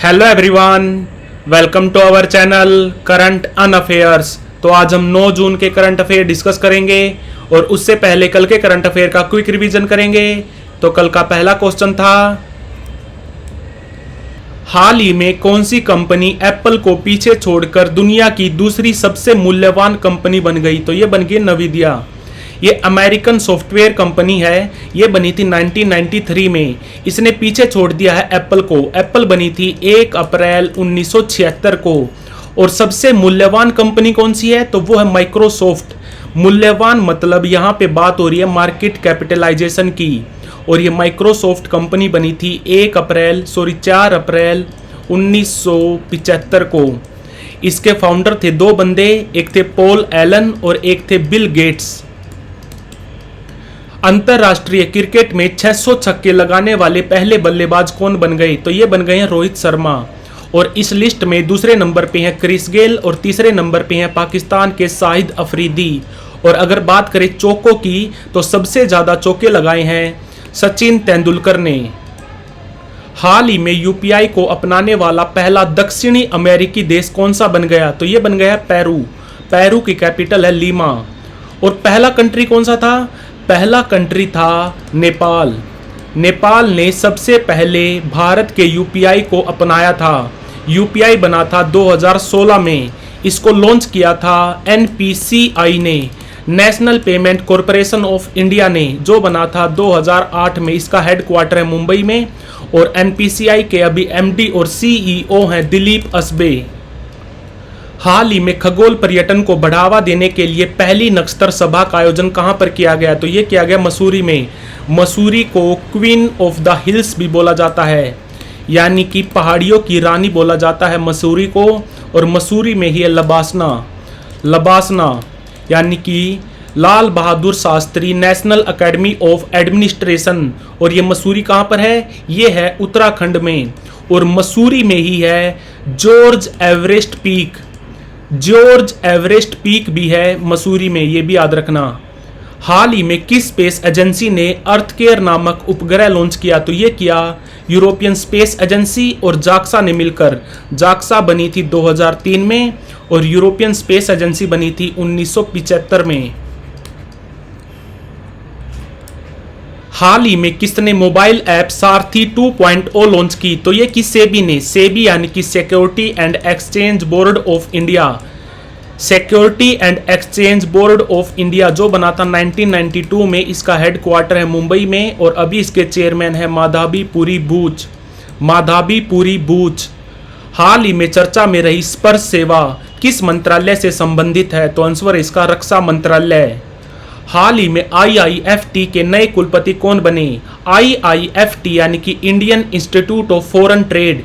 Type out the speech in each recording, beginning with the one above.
Hello everyone, welcome to our channel current an affairs. तो आज हम 9 जून के करंट अफेयर डिस्कस करेंगे और उससे पहले कल के करंट अफेयर का क्विक रिवीजन करेंगे। तो कल का पहला क्वेश्चन था, हाल ही में कौन सी कंपनी एप्पल को पीछे छोड़कर दुनिया की दूसरी सबसे मूल्यवान कंपनी बन गई? तो ये बन गई नवीदिया। ये अमेरिकन सॉफ्टवेयर कंपनी है। ये बनी थी 1993 में। इसने पीछे छोड़ दिया है एप्पल को। एप्पल बनी थी 1 अप्रैल 1976 को। और सबसे मूल्यवान कंपनी कौन सी है? तो वो है माइक्रोसॉफ्ट। मूल्यवान मतलब यहाँ पे बात हो रही है मार्केट कैपिटलाइजेशन की। और ये माइक्रोसॉफ्ट कंपनी बनी थी 4 अप्रैल 1975 को। इसके फाउंडर थे 2 बंदे, एक थे पॉल एलन और एक थे बिल गेट्स। अंतरराष्ट्रीय क्रिकेट में 600 छक्के लगाने वाले पहले बल्लेबाज कौन बन गए? तो ये बन गए हैं रोहित शर्मा। और इस लिस्ट में दूसरे नंबर पे हैं क्रिस गेल और तीसरे नंबर पे हैं पाकिस्तान के शाहिद अफरीदी। और अगर बात करें चौकों की तो सबसे ज़्यादा चौके लगाए हैं सचिन तेंदुलकर ने। हाल ही में यूपीआई को अपनाने वाला पहला दक्षिणी अमेरिकी देश कौन सा बन गया? तो ये बन गया पेरू। पेरू की कैपिटल है लीमा। और पहला कंट्री कौन सा था? पहला कंट्री था नेपाल। नेपाल ने सबसे पहले भारत के यूपीआई को अपनाया था। यूपीआई बना था 2016 में। इसको लॉन्च किया था एनपीसीआई ने, national payment corporation of India ने, जो बना था 2008 में। इसका हेडक्वार्टर है मुंबई में। और एनपीसीआई के अभी एमडी और सीईओ हैं दिलीप असबे। हाल ही में खगोल पर्यटन को बढ़ावा देने के लिए पहली नक्षत्र सभा का आयोजन कहां पर किया गया? तो ये किया गया मसूरी में। मसूरी को क्वीन ऑफ द हिल्स भी बोला जाता है, यानी कि पहाड़ियों की रानी बोला जाता है मसूरी को। और मसूरी में ही है लबासना यानी कि Lal Bahadur Shastri national academy of administration. और ये मसूरी कहाँ पर है? ये है उत्तराखंड में। और मसूरी में ही है जॉर्ज एवरेस्ट पीक भी है मसूरी में, ये भी याद रखना। हाल ही में किस स्पेस एजेंसी ने अर्थ केयर नामक उपग्रह लॉन्च किया? तो ये किया यूरोपियन स्पेस एजेंसी और जाक्सा ने मिलकर। जाक्सा बनी थी 2003 में और यूरोपियन स्पेस एजेंसी बनी थी 1975 में। हाल ही में किसने मोबाइल ऐप सारथी 2.0 लॉन्च की? तो ये कि सेबी ने। सेबी यानी कि security and exchange board of India. Security and exchange board of India जो बना था 1992 में। इसका हेडक्वार्टर है मुंबई में और अभी इसके चेयरमैन है माधवी पुरी बूच। हाल ही में चर्चा में रही स्पर्श सेवा किस मंत्रालय से संबंधित है? तो आंसर इसका रक्षा मंत्रालय। हाल ही में आईआईएफटी के नए कुलपति कौन बने? आईआईएफटी यानी कि Indian institute of foreign trade.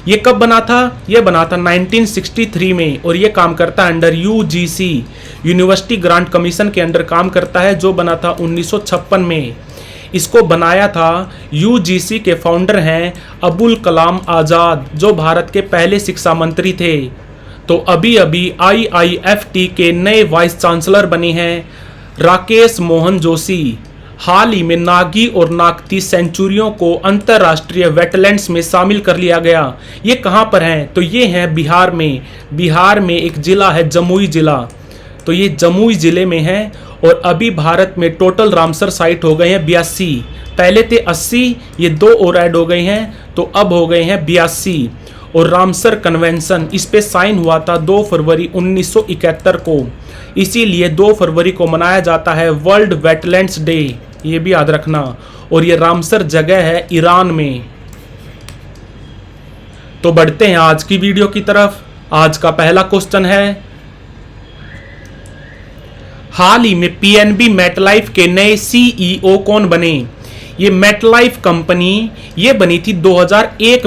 ये कब बना था? ये बना था 1963 में। और ये काम करता है under UGC, university grant commission के अंडर काम करता है, जो बना था 1956 में। इसको बनाया था यूजीसी के फाउंडर हैं अबुल कलाम आज़ाद, जो भारत के पहले शिक्षा मंत्री थे। तो अभी अभी आईआईएफटी के नए वाइस चांसलर बने हैं राकेश मोहन जोशी। हाल ही में नागी और नागती सेंचुरियों को अंतर्राष्ट्रीय वेटलैंड्स में शामिल कर लिया गया। ये कहाँ पर हैं? तो ये हैं बिहार में। बिहार में एक जिला है जमुई जिला। तो ये जमुई जिले में है। और अभी भारत में टोटल रामसर साइट हो गए हैं 82। पहले थे 80, ये 2 और ऐड हो गए हैं तो अब हो गए हैं 82। और रामसर कन्वेंशन इस पे साइन हुआ था 2 फरवरी 1971 को। इसीलिए 2 फरवरी को मनाया जाता है वर्ल्ड वेटलैंड्स डे, ये भी याद रखना। और ये रामसर जगह है ईरान में। तो बढ़ते हैं आज की वीडियो की तरफ। आज का पहला क्वेश्चन है, हाल ही में पीएनबी मेटलाइफ के नए सीईओ कौन बने? ये मेटलाइफ कंपनी ये बनी थी 2001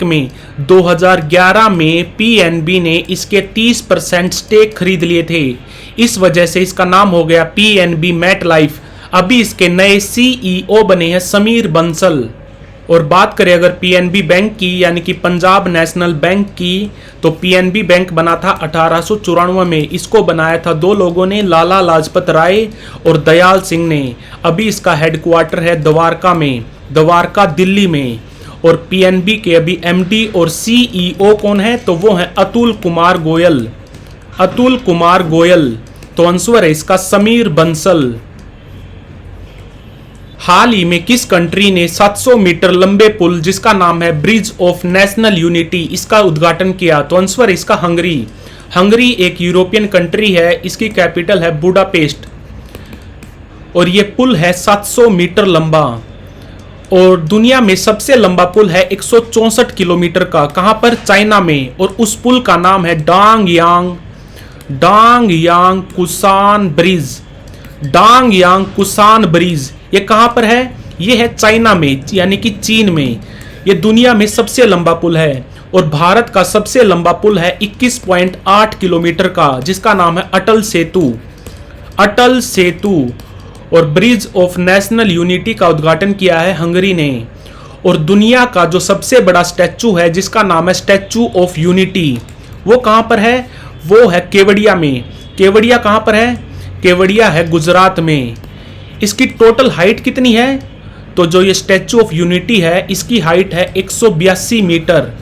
में। 2011 में पीएनबी ने इसके 30% स्टेक खरीद लिए थे। इस वजह से इसका नाम हो गया पीएनबी मेटलाइफ। अभी इसके नए सीईओ बने हैं समीर बंसल। और बात करें अगर पीएनबी बैंक की यानी कि पंजाब नेशनल बैंक की, तो पीएनबी बैंक बना था 1894 में। इसको बनाया था 2 लोगों ने, लाला लाजपत राय और दयाल सिंह ने। अभी इसका हेडक्वार्टर है द्वारका में, द्वारका दिल्ली में। और पीएनबी के अभी एमडी और सीईओ कौन है? तो वो है अतुल कुमार गोयल। अतुल कुमार गोयल। तो आंसर है इसका समीर बंसल। हाल ही में किस कंट्री ने 700 मीटर लंबे पुल जिसका नाम है ब्रिज ऑफ नेशनल यूनिटी इसका उद्घाटन किया? तो आंसर इसका हंगरी। हंगरी एक यूरोपियन कंट्री है, इसकी कैपिटल है बुडापेस्ट और ये पुल है 700 मीटर लंबा और दुनिया में सबसे लंबा पुल है 164 किलोमीटर का। कहां पर? चाइना में। और उस पुल का नाम है डांग यांग कुसान ब्रिज। डांग यांग कुसान ब्रिज ये कहां पर है? ये है चाइना में, यानी कि चीन में। ये दुनिया में सबसे लंबा पुल है और भारत का सबसे लंबा पुल है 21.8 किलोमीटर का जिसका नाम है अटल सेतु। अटल सेतु। और ब्रिज ऑफ नेशनल यूनिटी का उद्घाटन किया है हंगरी ने। और दुनिया का जो सबसे बड़ा स्टैचू है जिसका नाम है स्टैचू ऑफ यूनिटी, वो कहां पर है? वो है केवड़िया में। केवड़िया कहां पर है? केवड़िया है गुजरात में। इसकी टोटल हाइट कितनी है? तो जो ये स्टैचू ऑफ यूनिटी है इसकी हाइट है 182 मीटर।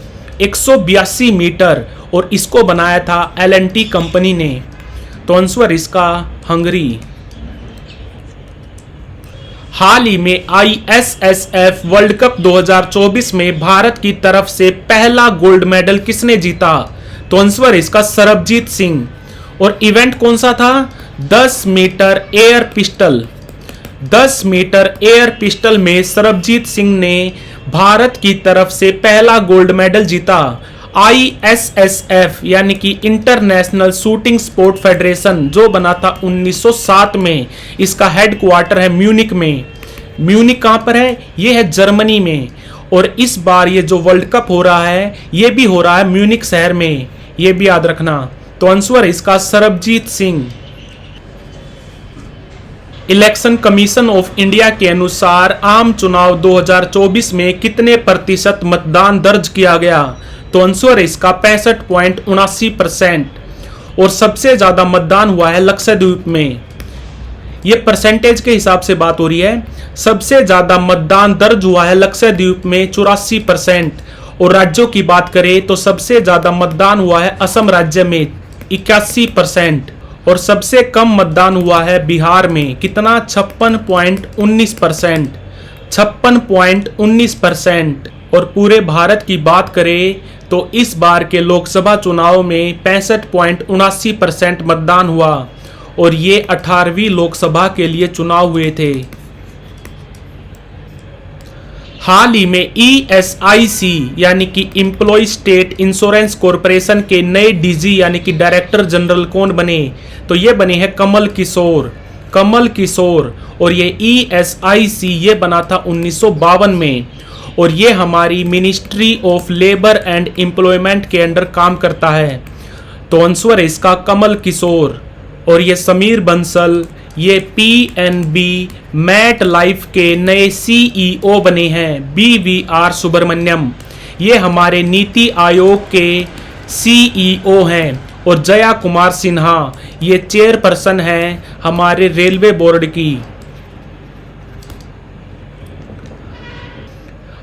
182 मीटर और इसको बनाया था एल&टी कंपनी ने। तो आंसर इसका हंगरी। हाल ही में ISSF वर्ल्ड कप 2024 में भारत की तरफ से पहला गोल्ड मेडल किसने जीता? तो आंसर इसका सरबजीत सिंह। और इवेंट कौन सा था? 10 metre air pistol. 10 metre air pistol में सरबजीत सिंह ने भारत की तरफ से पहला गोल्ड मेडल जीता। ISSF यानी कि इंटरनेशनल शूटिंग स्पोर्ट फेडरेशन जो बना था 1907 में, इसका हेडक्वार्टर है म्यूनिक में। म्यूनिक कहां पर है? ये है जर्मनी में। और इस बार ये जो वर्ल्ड कप हो रहा है ये भी हो रहा है म्यूनिक शहर में, ये भी याद रखना। तो आंसर है इसका Sarabjit Singh. Election commission of India के अनुसार आम चुनाव 2024 में कितने प्रतिशत मतदान दर्ज किया गया? तो आंसर है इसका 65.79%। और सबसे ज्यादा मतदान हुआ है लक्षद्वीप में। ये परसेंटेज के हिसाब से बात हो रही है। सबसे ज्यादा मतदान दर्ज हुआ है लक्षद्वीप में 84%। और राज्यों की बात करें तो सबसे ज्यादा मतदान हुआ है असम राज्य में 81%। और सबसे कम मतदान हुआ है बिहार में, कितना? 56.19%। 56.19%। और पूरे भारत की बात करें तो इस बार के लोकसभा चुनाव में 65.79% मतदान हुआ और ये 18वीं लोकसभा के लिए चुनाव हुए थे। हाल ही में ESIC यानी कि एम्प्लॉय स्टेट इंश्योरेंस कॉरपोरेशन के नए डीजी यानी कि डायरेक्टर जनरल कौन बने? तो ये बने हैं कमल किशोर। कमल किशोर। और ये ESIC ये बना था 1952 में और ये हमारी ministry of labour and employment के अंडर काम करता है। तो आंसर है इसका कमल किशोर। और ये समीर बंसल ये PNB मैट लाइफ के नए CEO बने हैं BVR सुब्रमण्यम। ये हमारे नीति आयोग के CEO हैं। और जया कुमार सिन्हा ये चेयरपर्सन हैं हमारे रेलवे बोर्ड की।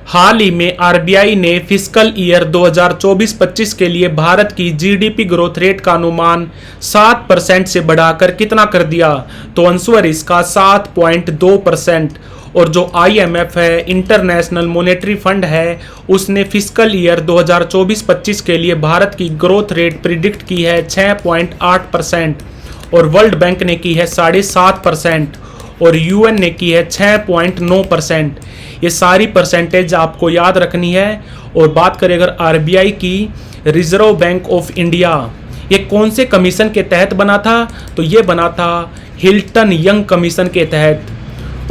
हाल ही में RBI ने फिस्कल ईयर 2024-25 के लिए भारत की GDP ग्रोथ रेट का अनुमान 7% से बढ़ाकर कितना कर दिया? तो आंसर इसका 7.2%। और जो IMF है, इंटरनेशनल मॉनेटरी फंड है, उसने फिस्कल ईयर 2024-25 के लिए भारत की ग्रोथ रेट प्रिडिक्ट की है 6.8% और वर्ल्ड बैंक ने की है 7.5% और UN ने की है 6.9%। ये सारी परसेंटेज आपको याद रखनी है। और बात करें अगर RBI की, रिजर्व बैंक ऑफ इंडिया ये कौन से कमीशन के तहत बना था? तो ये बना था हिल्टन यंग कमीशन के तहत।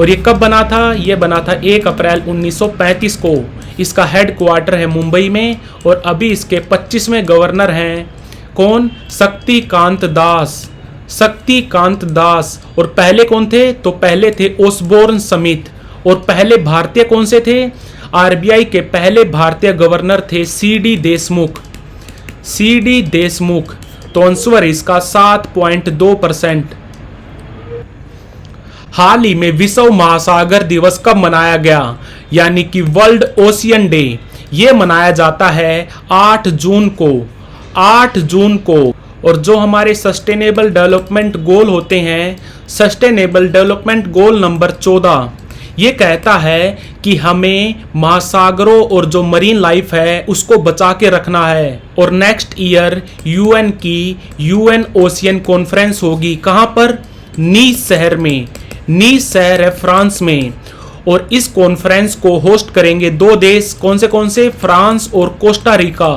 और ये कब बना था? ये बना था 1 अप्रैल 1935 को। इसका हेडक्वार्टर है मुंबई में और अभी इसके 25वें गवर्नर हैं कौन? शक्तिकांत दास। शक्तिकांत दास। और पहले कौन थे? तो पहले थे ओसबोर्न समित। और पहले भारतीय कौन से थे? RBI के पहले भारतीय गवर्नर थे CD देशमुख। CD देशमुख। तो आंसर इसका 7.2%। हाल ही में विश्व महासागर दिवस कब मनाया गया, यानी कि वर्ल्ड ओशियन डे। ये मनाया जाता है 8 जून को, 8 जून को। और जो हमारे सस्टेनेबल डेवलपमेंट गोल होते हैं, सस्टेनेबल डेवलपमेंट गोल नंबर 14, ये कहता है कि हमें महासागरों और जो मरीन लाइफ है उसको बचा के रखना है। और नेक्स्ट ईयर यूएन की यूएन ओशियन कॉन्फ्रेंस होगी। कहाँ पर? नीस शहर में। नीस शहर है फ्रांस में। और इस कॉन्फ्रेंस को होस्ट करेंगे 2 देश। कौन से? फ्रांस और कोस्टा रिका।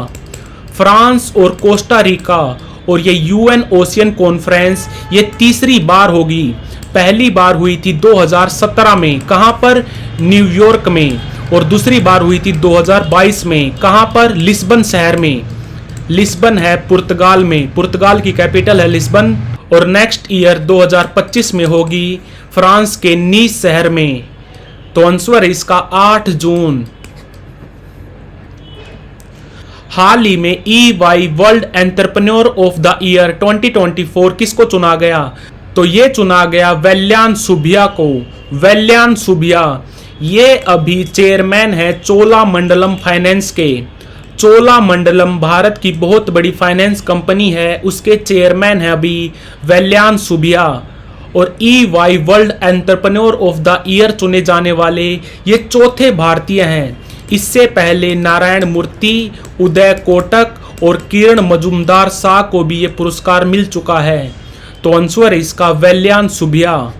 फ्रांस और कोस्टा रिका। और ये यूएन ओशियन कॉन्फ्रेंस ये तीसरी बार होगी। पहली बार हुई थी 2017 में। कहाँ पर? न्यूयॉर्क में। और दूसरी बार हुई थी 2022 में। कहाँ पर? लिस्बन शहर में। लिस्बन है पुर्तगाल में। पुर्तगाल की कैपिटल है लिस्बन। और नेक्स्ट ईयर 2025 में होगी फ्रांस के नीस शहर में। तो आंसर है इसका 8 जून। हाल ही में EY world entrepreneur of the year 2024 किसको चुना गया? तो ये चुना गया वेल्यान सुबिया को। वेल्यान सुबिया ये अभी चेयरमैन है चोलामंडलम फाइनेंस के। चोलामंडलम भारत की बहुत बड़ी फाइनेंस कंपनी है, उसके चेयरमैन है अभी वेल्यान सुबिया। और EY world entrepreneur of the year चुने जाने वाले ये चौथे भारतीय हैं। इससे पहले नारायण मूर्ति, उदय कोटक और किरण मजुमदार शाह को भी ये पुरस्कार मिल चुका है। तो आंसर है इसका वेल्यान सुबिया।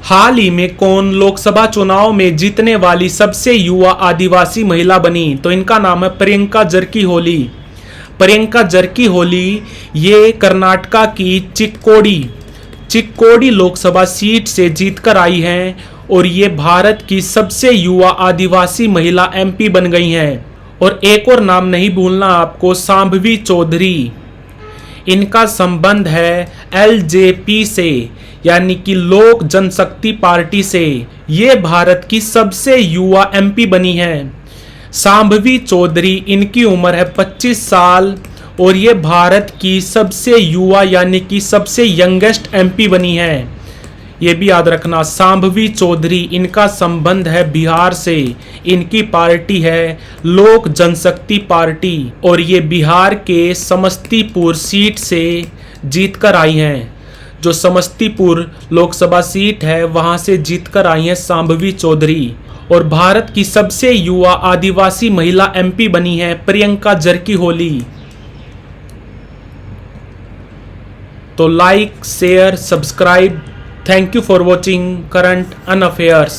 हाल ही में कौन लोकसभा चुनाव में जीतने वाली सबसे युवा आदिवासी महिला बनी? तो इनका नाम है प्रियंका जरकीहोली। प्रियंका जरकीहोली ये कर्नाटका की चिक्कोडी लोकसभा सीट से जीतकर आई हैं। और ये भारत की सबसे युवा आदिवासी महिला MP बन गई हैं। और एक और नाम नहीं भूलना आपको, सांभवी चौधरी। इनका संबंध है LJP से, यानी कि लोक जनशक्ति पार्टी से। ये भारत की सबसे युवा MP बनी हैं। सांभवी चौधरी, इनकी उम्र है 25 साल और ये भारत की सबसे युवा यानी कि सबसे यंगेस्ट MP बनी है। ये भी याद रखना, सांभवी चौधरी, इनका संबंध है बिहार से। इनकी पार्टी है लोक जनशक्ति पार्टी और ये बिहार के समस्तीपुर सीट से जीतकर आई हैं। जो समस्तीपुर लोकसभा सीट है वहां से जीतकर आई हैं सांभवी चौधरी। और भारत की सबसे युवा आदिवासी महिला MP बनी है प्रियंका जरकीहोली। तो like, share, subscribe. Thank you for watching Current Affairs.